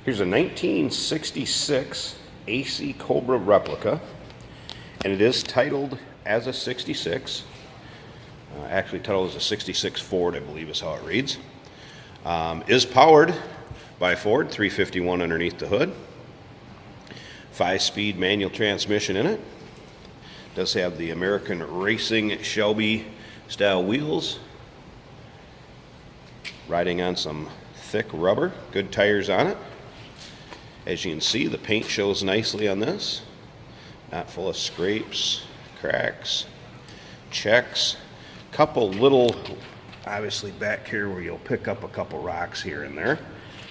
Here's a 1966 AC Cobra replica, and it is titled as a 66. Actually titled as a 66 Ford, I believe is how it reads. Is powered by Ford, 351 underneath the hood. 5-speed manual transmission in it. Does have the American Racing Shelby style wheels. Riding on some thick rubber, good tires on it. As you can see, the paint shows nicely on this. Not full of scrapes, cracks, checks. Couple little, obviously back here where you'll pick up a couple rocks here and there.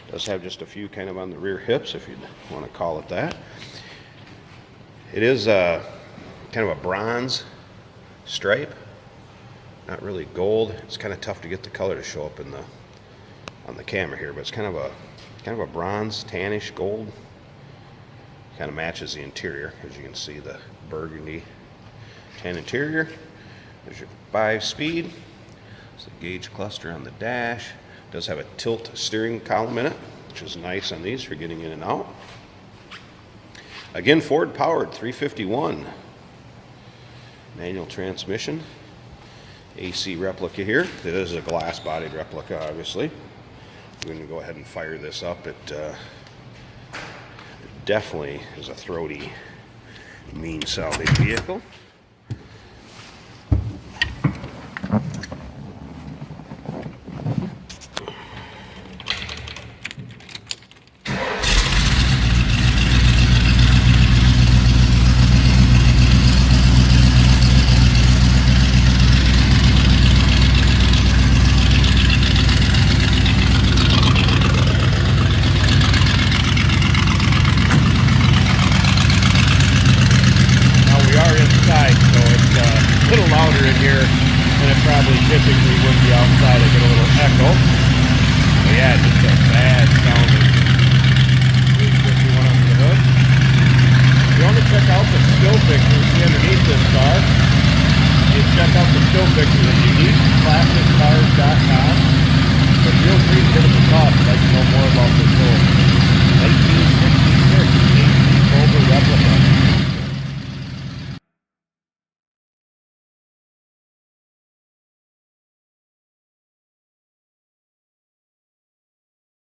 Does have just a few kind of on the rear hips, if you want to call it that. It is kind of a bronze stripe, not really gold. It's kind of tough to get the color to show up in on the camera here, but it's kind of a bronze, tannish gold. Kind of matches the interior, as you can see, the burgundy tan interior. There's your 5-speed. There's the gauge cluster on the dash. Does have a tilt steering column in it, which is nice on these for getting in and out. Again, Ford powered, 351. Manual transmission. AC replica here. It is a glass-bodied replica, obviously. I'm going to go ahead and fire this up. It definitely is a throaty, mean sounding vehicle. Typically would be outside, I get a little echo. But yeah, just a bad sounding 351 under the hood. If you want to check out the still pictures underneath this car, you check out the still pictures at uniqueclassiccars.com. But feel free to give us a call if you'd like to know more about this old 1960